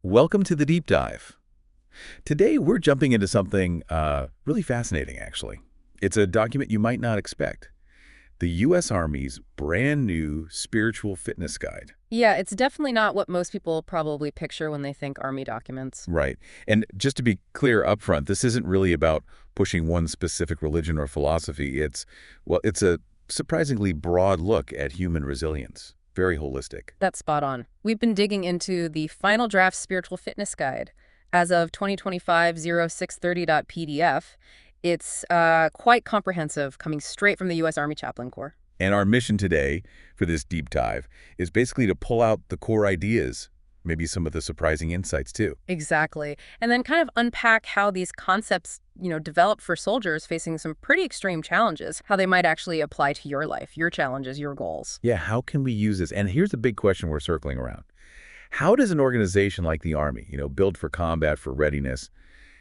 Welcome to the Deep Dive. Today, we're jumping into something really fascinating, actually. It's a document you might not expect. The U.S. Army's brand new Spiritual Fitness Guide. Yeah, it's definitely not what most people probably picture when they think Army documents. Right. And just to be clear up front, this isn't really about pushing one specific religion or philosophy. It's a surprisingly broad look at human resilience. Very holistic. That's spot on. We've been digging into the final draft Spiritual Fitness Guide. As of 2025-0630.pdf, it's quite comprehensive, coming straight from the U.S. Army Chaplain Corps. And our mission today for this deep dive is basically to pull out the core ideas, maybe some of the surprising insights too. Exactly. And then kind of unpack how these concepts, develop for soldiers facing some pretty extreme challenges, how they might actually apply to your life, your challenges, your goals. Yeah, how can we use this? And here's the big question we're circling around. How does an organization like the Army, build for combat, for readiness,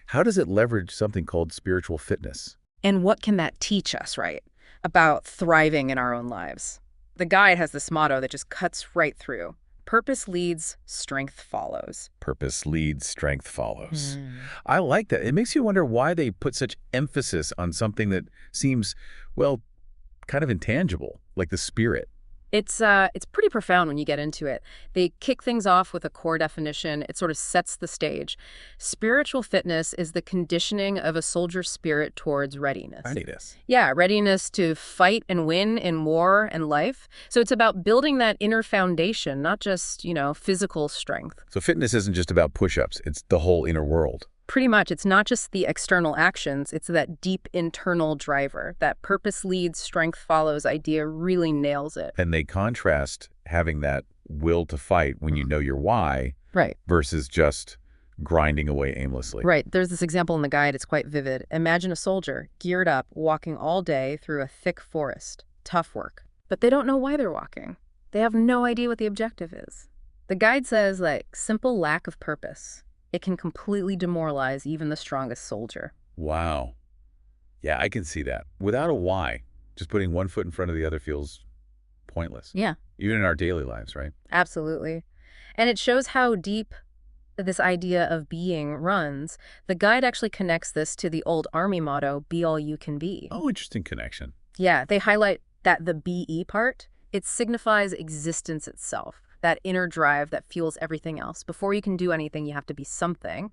how does it leverage something called spiritual fitness? And what can that teach us, right, about thriving in our own lives? The guide has this motto that just cuts right through. Purpose leads, strength follows. Purpose leads, strength follows. I like that. It makes you wonder why they put such emphasis on something that seems, kind of intangible, like the spirit. It's pretty profound when you get into it. They kick things off with a core definition. It sort of sets the stage. Spiritual fitness is the conditioning of a soldier's spirit towards readiness. Readiness. Yeah, readiness to fight and win in war and life. So it's about building that inner foundation, not just, physical strength. So fitness isn't just about push-ups. It's the whole inner world. Pretty much. It's not just the external actions. It's that deep internal driver. That purpose leads, strength follows idea really nails it. And they contrast having that will to fight when you know your why Right. versus just grinding away aimlessly. Right. There's this example in the guide. It's quite vivid. Imagine a soldier geared up, walking all day through a thick forest. Tough work. But they don't know why they're walking. They have no idea what the objective is. The guide says, simple lack of purpose. It can completely demoralize even the strongest soldier. Wow. Yeah, I can see that. Without a why, just putting one foot in front of the other feels pointless. Yeah, Even in our daily lives, right? absolutely. And it shows how deep this idea of being runs. The guide actually connects this to the old Army motto, be all you can be. Oh, interesting connection. Yeah, they highlight that the BE part, it signifies existence itself. That inner drive that fuels everything else. Before you can do anything, you have to be something.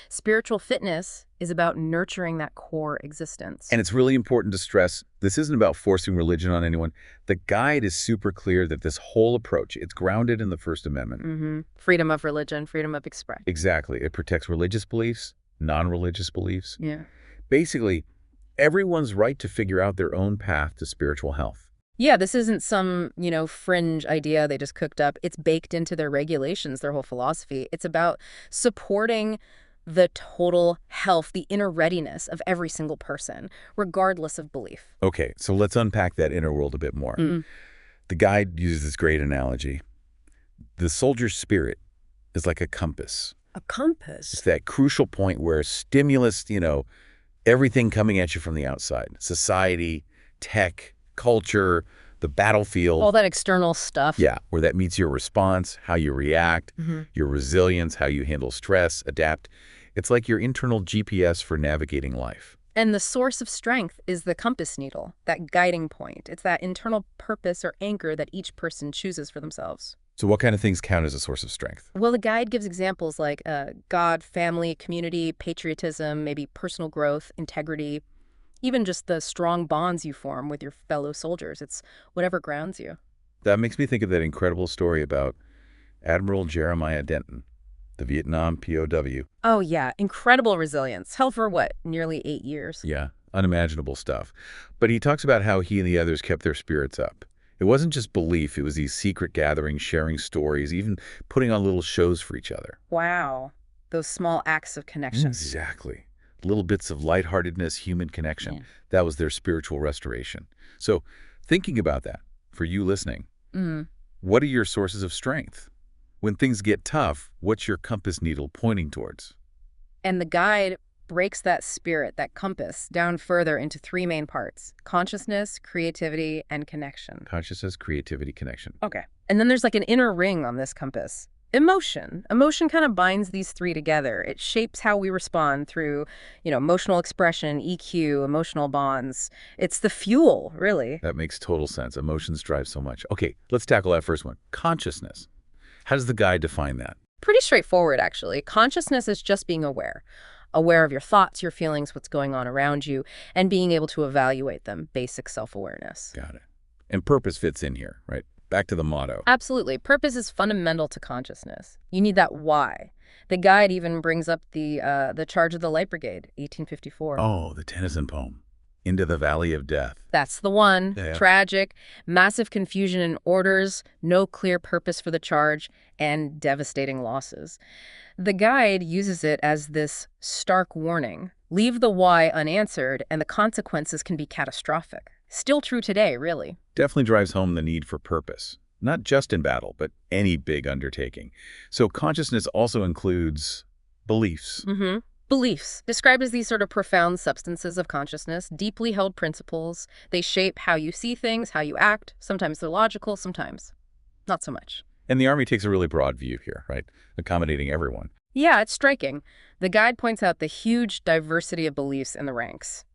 Spiritual fitness is about nurturing that core existence. And it's really important to stress, this isn't about forcing religion on anyone. The guide is super clear that this whole approach, it's grounded in the First Amendment. Freedom of religion, freedom of expression. Exactly. It protects religious beliefs, non-religious beliefs. Yeah. Basically, everyone's right to figure out their own path to spiritual health. Yeah, this isn't some, fringe idea they just cooked up. It's baked into their regulations, their whole philosophy. It's about supporting the total health, the inner readiness of every single person, regardless of belief. Okay, so let's unpack that inner world a bit more. The guide uses this great analogy. The soldier's spirit is like a compass. A compass? It's that crucial point where stimulus, everything coming at you from the outside, society, tech, culture, the battlefield. All that external stuff. Yeah, where that meets your response, how you react, your resilience, how you handle stress, adapt. It's like your internal GPS for navigating life. And the source of strength is the compass needle, that guiding point. It's that internal purpose or anchor that each person chooses for themselves. So what kind of things count as a source of strength? Well, the guide gives examples like God, family, community, patriotism, maybe personal growth, integrity, even just the strong bonds you form with your fellow soldiers. It's whatever grounds you. That makes me think of that incredible story about Admiral Jeremiah Denton, the Vietnam POW. Oh, yeah. Incredible resilience. Held for what? Nearly 8 years. Yeah, unimaginable stuff. But he talks about how he and the others kept their spirits up. It wasn't just belief. It was these secret gatherings, sharing stories, even putting on little shows for each other. Wow. Those small acts of connection. Exactly. Little bits of lightheartedness, human connection. Yeah. That was their spiritual restoration. So thinking about that, for you listening, what are your sources of strength? When things get tough, what's your compass needle pointing towards? And the guide breaks that spirit, that compass, down further into 3 main parts: consciousness, creativity, and connection. Consciousness, creativity, connection. Okay. And then there's an inner ring on this compass. Emotion. Emotion kind of binds these three together. It shapes how we respond through, emotional expression, EQ, emotional bonds. It's the fuel, really. That makes total sense. Emotions drive so much. Okay, let's tackle that first one. Consciousness. How does the guide define that? Pretty straightforward, actually. Consciousness is just being aware. Aware of your thoughts, your feelings, what's going on around you, and being able to evaluate them. Basic self-awareness. Got it. And purpose fits in here, right? Back to the motto. Absolutely. Purpose is fundamental to consciousness. You need that why. The guide even brings up the Charge of the Light Brigade, 1854. Oh, the Tennyson poem. Into the Valley of Death. That's the one. Yeah. Tragic, massive confusion in orders, no clear purpose for the charge, and devastating losses. The guide uses it as this stark warning. Leave the why unanswered, and the consequences can be catastrophic. Still true today, really. Definitely drives home the need for purpose. Not just in battle, but any big undertaking. So consciousness also includes beliefs. Mm-hmm. Beliefs, described as these sort of profound substances of consciousness, deeply held principles. They shape how you see things, how you act. Sometimes they're logical, sometimes not so much. And the Army takes a really broad view here, right? Accommodating everyone. Yeah, it's striking. The guide points out the huge diversity of beliefs in the ranks.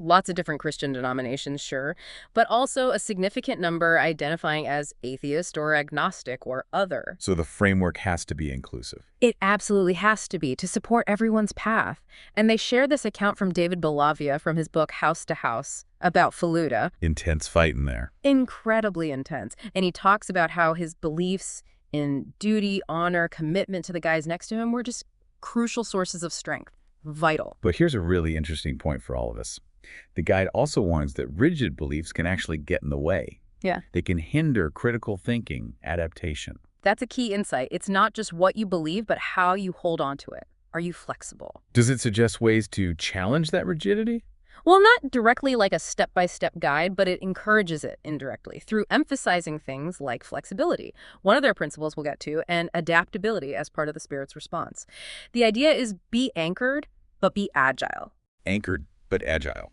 Lots of different Christian denominations, sure, but also a significant number identifying as atheist or agnostic or other. So the framework has to be inclusive. It absolutely has to be to support everyone's path. And they share this account from David Belavia from his book House to House about Fallujah. Intense fighting there. Incredibly intense. And he talks about how his beliefs in duty, honor, commitment to the guys next to him were just crucial sources of strength. Vital. But here's a really interesting point for all of us. The guide also warns that rigid beliefs can actually get in the way. Yeah. They can hinder critical thinking, adaptation. That's a key insight. It's not just what you believe, but how you hold on to it. Are you flexible? Does it suggest ways to challenge that rigidity? Well, not directly like a step-by-step guide, but it encourages it indirectly through emphasizing things like flexibility, one of their principles we'll get to, and adaptability as part of the spirit's response. The idea is be anchored, but be agile. Anchored, but agile.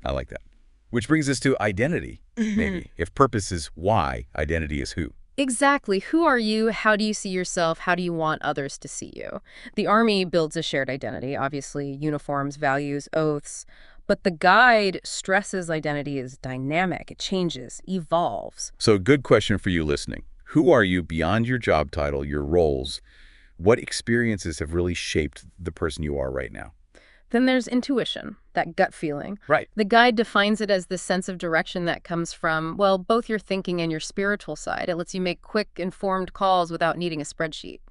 I like that. Which brings us to identity, maybe. If purpose is why, identity is who. Exactly. Who are you? How do you see yourself? How do you want others to see you? The Army builds a shared identity, obviously, uniforms, values, oaths. But the guide stresses identity is dynamic. It changes, evolves. So good question for you listening. Who are you beyond your job title, your roles? What experiences have really shaped the person you are right now? Then there's intuition, that gut feeling. Right. The guide defines it as the sense of direction that comes from, well, both your thinking and your spiritual side. It lets you make quick, informed calls without needing a spreadsheet,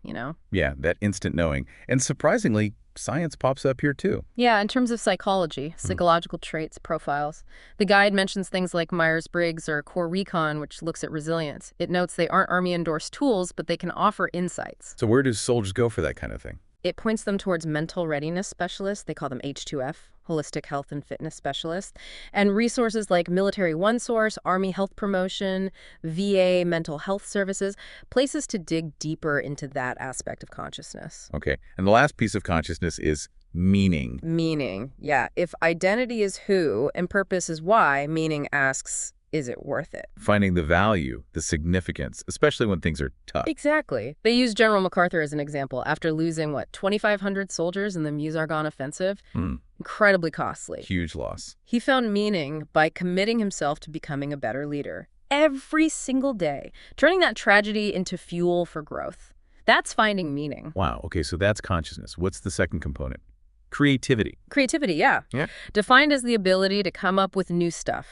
Yeah, that instant knowing. And surprisingly, science pops up here too. Yeah, in terms of psychology, psychological traits, profiles. The guide mentions things like Myers-Briggs or Core Recon, which looks at resilience. It notes they aren't Army-endorsed tools, but they can offer insights. So where do soldiers go for that kind of thing? It points them towards mental readiness specialists. They call them H2F, Holistic Health and Fitness Specialists, and resources like Military OneSource, Army Health Promotion, VA Mental Health Services, places to dig deeper into that aspect of consciousness. Okay. And the last piece of consciousness is meaning. Meaning, yeah. If identity is who and purpose is why, meaning asks, is it worth it? Finding the value, the significance, especially when things are tough. Exactly. They use General MacArthur as an example. After losing, 2,500 soldiers in the Meuse-Argonne offensive? Incredibly costly. Huge loss. He found meaning by committing himself to becoming a better leader. Every single day. Turning that tragedy into fuel for growth. That's finding meaning. Wow. Okay, so that's consciousness. What's the second component? Creativity. Creativity, yeah. Yeah. Defined as the ability to come up with new stuff.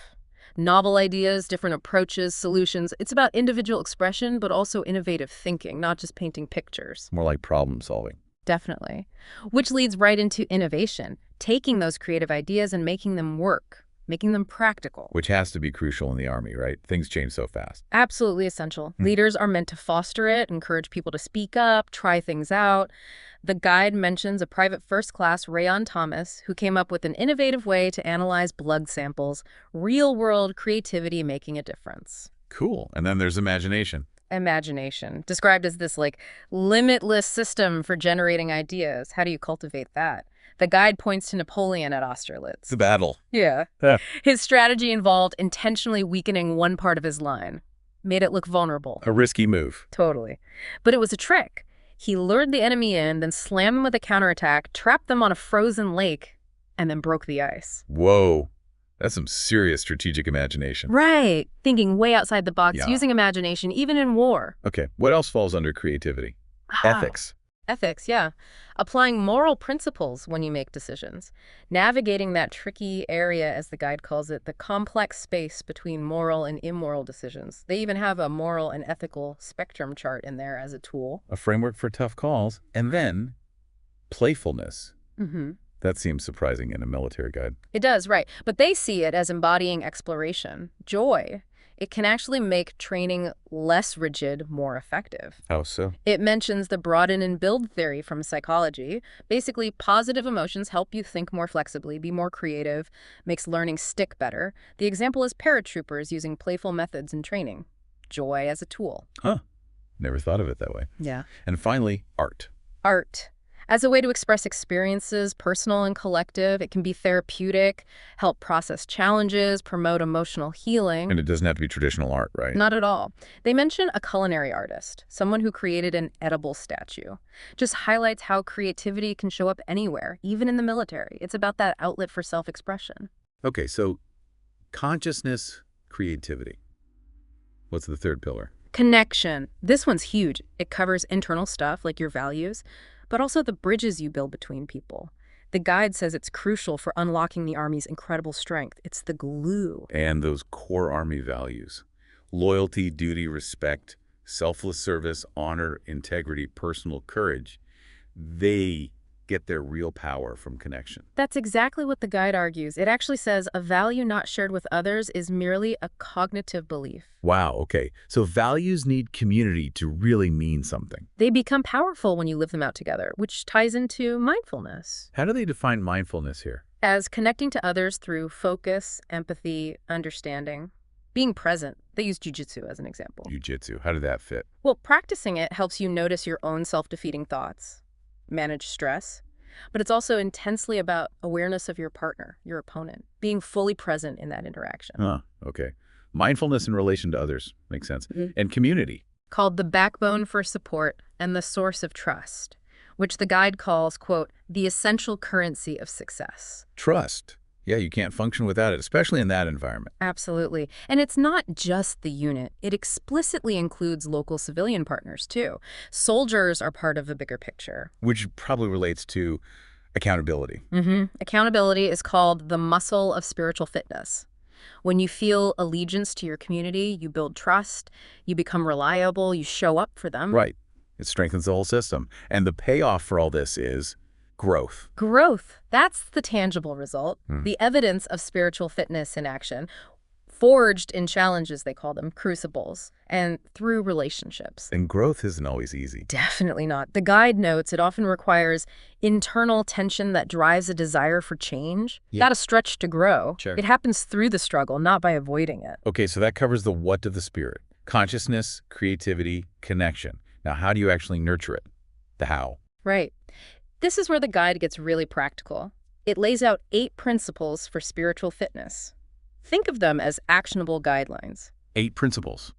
Novel ideas, different approaches, solutions. It's about individual expression, but also innovative thinking, not just painting pictures. More like problem solving. Definitely. Which leads right into innovation, taking those creative ideas and making them work, making them practical. Which has to be crucial in the Army, right? Things change so fast. Absolutely essential. Leaders are meant to foster it, encourage people to speak up, try things out. The guide mentions a private first class, Rayon Thomas, who came up with an innovative way to analyze blood samples, real-world creativity making a difference. Cool. And then there's imagination. Imagination, described as this limitless system for generating ideas. How do you cultivate that? The guide points to Napoleon at Austerlitz. The battle. Yeah. Yeah. His strategy involved intentionally weakening one part of his line. made it look vulnerable. A risky move. Totally. But it was a trick. He lured the enemy in, then slammed them with a counterattack, trapped them on a frozen lake, and then broke the ice. Whoa. That's some serious strategic imagination. Right. Thinking way outside the box, Yeah. using imagination, even in war. Okay, what else falls under creativity? Ethics. Ethics, yeah. Applying moral principles when you make decisions. Navigating that tricky area, as the guide calls it, the complex space between moral and immoral decisions. They even have a moral and ethical spectrum chart in there as a tool. A framework for tough calls. And then playfulness. Mm-hmm. That seems surprising in a military guide. It does, right. But they see it as embodying exploration, joy. It can actually make training less rigid, more effective. How so? It mentions the broaden and build theory from psychology. Basically, positive emotions help you think more flexibly, be more creative, makes learning stick better. The example is paratroopers using playful methods in training. Joy as a tool. Huh. Never thought of it that way. Yeah. And finally, art. Art. As a way to express experiences, personal and collective, it can be therapeutic, help process challenges, promote emotional healing. And it doesn't have to be traditional art, right? Not at all. They mention a culinary artist, someone who created an edible statue. Just highlights how creativity can show up anywhere, even in the military. It's about that outlet for self-expression. Okay, so consciousness, creativity. What's the third pillar? Connection. This one's huge. It covers internal stuff like your values, but also the bridges you build between people. The guide says it's crucial for unlocking the Army's incredible strength. It's the glue. And those core Army values. Loyalty, duty, respect, selfless service, honor, integrity, personal courage. They get their real power from connection. That's exactly what the guide argues. It actually says a value not shared with others is merely a cognitive belief. Wow, okay. So values need community to really mean something. They become powerful when you live them out together, which ties into mindfulness. How do they define mindfulness here? As connecting to others through focus, empathy, understanding, being present. They use jujitsu as an example. Jiu-jitsu, how did that fit? Well, practicing it helps you notice your own self-defeating thoughts, manage stress, but it's also intensely about awareness of your partner, your opponent, being fully present in that interaction. Huh, okay. Mindfulness in relation to others, makes sense. Mhm. And community. Called the backbone for support and the source of trust, which the guide calls, quote, the essential currency of success. Trust. Yeah, you can't function without it, especially in that environment. Absolutely. And it's not just the unit. It explicitly includes local civilian partners, too. Soldiers are part of a bigger picture. Which probably relates to accountability. Accountability is called the muscle of spiritual fitness. When you feel allegiance to your community, you build trust, you become reliable, you show up for them. Right. It strengthens the whole system. And the payoff for all this is growth. Growth, that's the tangible result, the evidence of spiritual fitness in action, forged in challenges, they call them, crucibles, and through relationships. And growth isn't always easy. Definitely not. The guide notes it often requires internal tension that drives a desire for change. Yeah. Got to stretch to grow. Sure. It happens through the struggle, not by avoiding it. Okay, so that covers the what of the spirit. Consciousness, creativity, connection. Now, how do you actually nurture it? The how. Right. This is where the guide gets really practical. It lays out 8 principles for spiritual fitness. Think of them as actionable guidelines. 8 principles.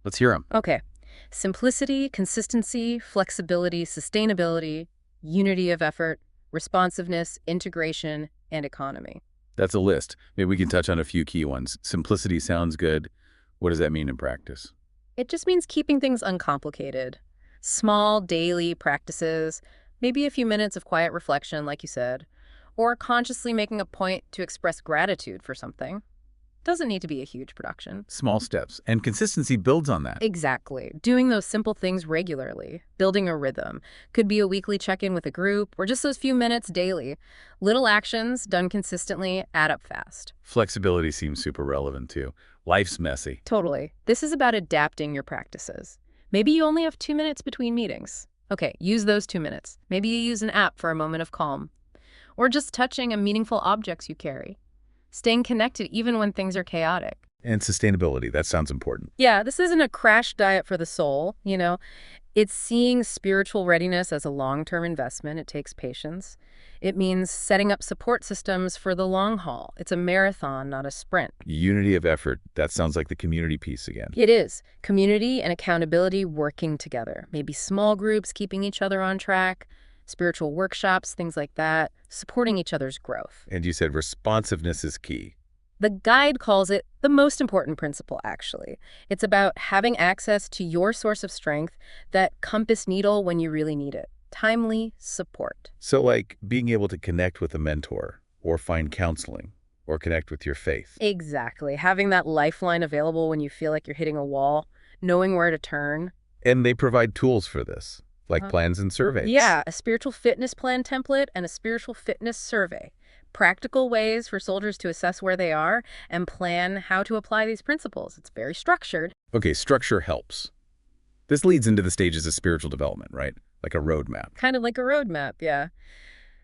Let's hear them. Okay. Simplicity, consistency, flexibility, sustainability, unity of effort, responsiveness, integration, and economy. That's a list. Maybe we can touch on a few key ones. Simplicity sounds good. What does that mean in practice? It just means keeping things uncomplicated. Small, daily practices, maybe a few minutes of quiet reflection, like you said, or consciously making a point to express gratitude for something. Doesn't need to be a huge production. Small steps. And consistency builds on that. Exactly. Doing those simple things regularly, building a rhythm. Could be a weekly check-in with a group, or just those few minutes daily. Little actions done consistently add up fast. Flexibility seems super relevant too. Life's messy. Totally. This is about adapting your practices. Maybe you only have 2 minutes between meetings. Okay, use those 2 minutes. Maybe you use an app for a moment of calm. Or just touching a meaningful objects you carry. Staying connected even when things are chaotic. And sustainability, that sounds important. Yeah, this isn't a crash diet for the soul, you know. It's seeing spiritual readiness as a long-term investment. It takes patience. It means setting up support systems for the long haul. It's a marathon, not a sprint. Unity of effort. That sounds like the community piece again. It is. Community and accountability working together. Maybe small groups keeping each other on track, spiritual workshops, things like that, supporting each other's growth. And you said responsiveness is key. The guide calls it the most important principle, actually. It's about having access to your source of strength, that compass needle when you really need it. Timely support. So like being able to connect with a mentor or find counseling or connect with your faith. Exactly. Having that lifeline available when you feel like you're hitting a wall, knowing where to turn. And they provide tools for this, like plans and surveys. Yeah, a spiritual fitness plan template and a spiritual fitness survey. Practical ways for soldiers to assess where they are and plan how to apply these principles. It's very structured. Okay, structure helps. This leads into the stages of spiritual development, right? Like a roadmap. Kind of like a roadmap, yeah.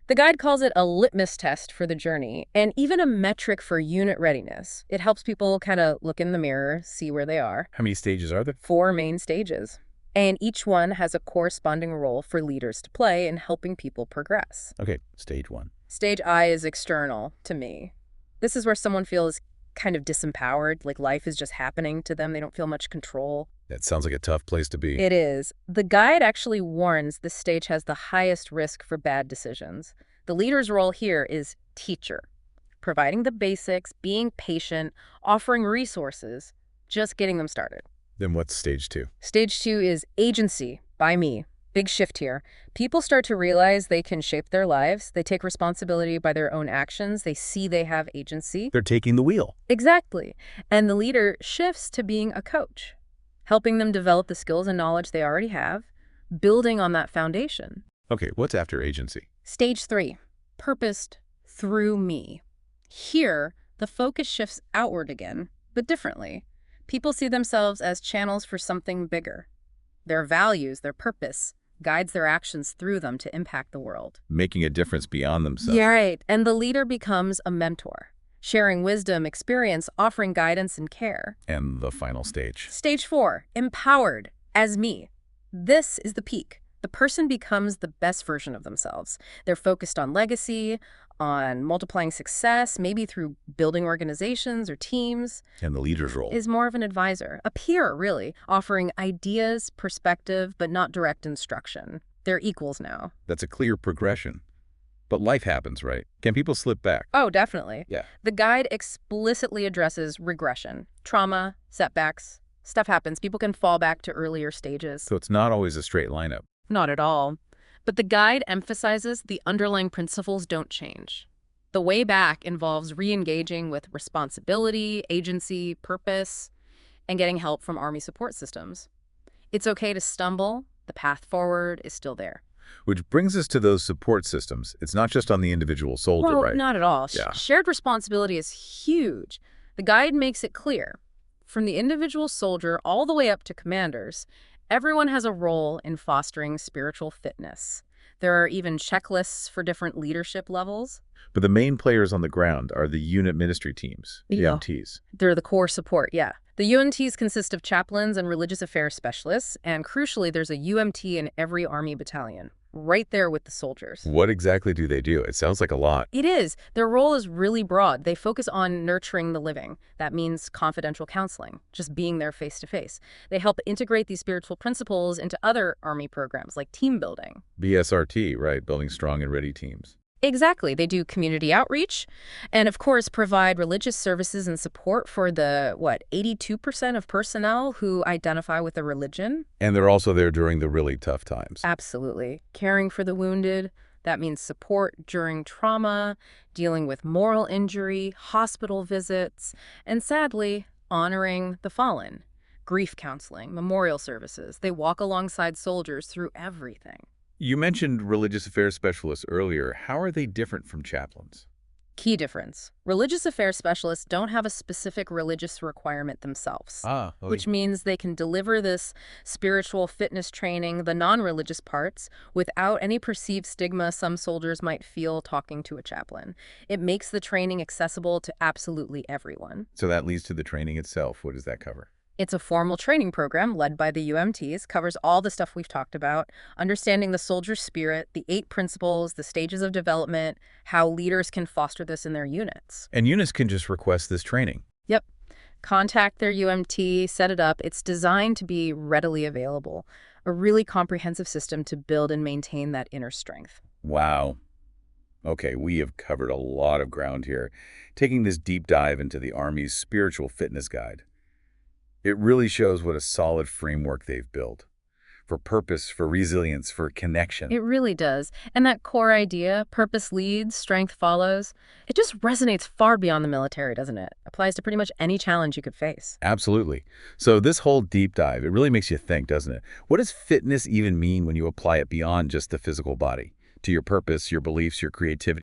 The guide calls it a litmus test for the journey and even a metric for unit readiness. It helps people kind of look in the mirror, see where they are. How many stages are there? 4 main stages. And each one has a corresponding role for leaders to play in helping people progress. Okay, stage 1. Stage I is external to me. This is where someone feels kind of disempowered, like life is just happening to them. They don't feel much control. That sounds like a tough place to be. It is. The guide actually warns this stage has the highest risk for bad decisions. The leader's role here is teacher, providing the basics, being patient, offering resources, just getting them started. Then what's stage 2? Stage 2 is agency by me. Big shift here. People start to realize they can shape their lives. They take responsibility by their own actions. They see they have agency. They're taking the wheel. Exactly. And the leader shifts to being a coach, helping them develop the skills and knowledge they already have, building on that foundation. Okay, what's after agency? Stage 3, purposed through me. Here, the focus shifts outward again, but differently. People see themselves as channels for something bigger. Their values, their purpose, guides their actions through them to impact the world. Making a difference beyond themselves. Yeah, right. And the leader becomes a mentor, sharing wisdom, experience, offering guidance and care. And the final stage. Stage 4, empowered as me. This is the peak. The person becomes the best version of themselves. They're focused on legacy, on multiplying success, maybe through building organizations or teams. And the leader's role. Is more of an advisor, a peer, really, offering ideas, perspective, but not direct instruction. They're equals now. That's a clear progression. But life happens, right? Can people slip back? Oh, definitely. Yeah. The guide explicitly addresses regression, trauma, setbacks. Stuff happens. People can fall back to earlier stages. So it's not always a straight lineup. Not at all. But the guide emphasizes the underlying principles don't change. The way back involves re-engaging with responsibility, agency, purpose, and getting help from Army support systems. It's okay to stumble. The path forward is still there. Which brings us to those support systems. It's not just on the individual soldier, Well, right? not at all. Yeah. Shared responsibility is huge. The guide makes it clear. From the individual soldier all the way up to commanders, everyone has a role in fostering spiritual fitness. There are even checklists for different leadership levels. But the main players on the ground are the unit ministry teams, Yeah. UMTs. They're the core support, yeah. The UMTs consist of chaplains and religious affairs specialists, and crucially, there's a UMT in every Army battalion, right there with the soldiers. What exactly do they do? It sounds like a lot. It is. Their role is really broad. They focus on nurturing the living. That means confidential counseling, just being there face to face. They help integrate these spiritual principles into other Army programs like team building. BSRT, right? Building strong and ready teams. Exactly. They do community outreach and, of course, provide religious services and support for the, 82% of personnel who identify with a religion? And they're also there during the really tough times. Absolutely. Caring for the wounded. That means support during trauma, dealing with moral injury, hospital visits, and sadly, honoring the fallen. Grief counseling, memorial services. They walk alongside soldiers through everything. You mentioned religious affairs specialists earlier. How are they different from chaplains? Key difference. Religious affairs specialists don't have a specific religious requirement themselves, which means they can deliver this spiritual fitness training, the non-religious parts, without any perceived stigma some soldiers might feel talking to a chaplain. It makes the training accessible to absolutely everyone. So that leads to the training itself. What does that cover? It's a formal training program led by the UMTs, covers all the stuff we've talked about, understanding the soldier spirit, the 8 principles, the stages of development, how leaders can foster this in their units. And units can just request this training. Yep. Contact their UMT, set it up. It's designed to be readily available, a really comprehensive system to build and maintain that inner strength. Wow. Okay, we have covered a lot of ground here, taking this deep dive into the Army's spiritual fitness guide. It really shows what a solid framework they've built for purpose, for resilience, for connection. It really does. And that core idea, purpose leads, strength follows, it just resonates far beyond the military, doesn't it? Applies to pretty much any challenge you could face. Absolutely. So this whole deep dive, it really makes you think, doesn't it? What does fitness even mean when you apply it beyond just the physical body, to your purpose, your beliefs, your creativity?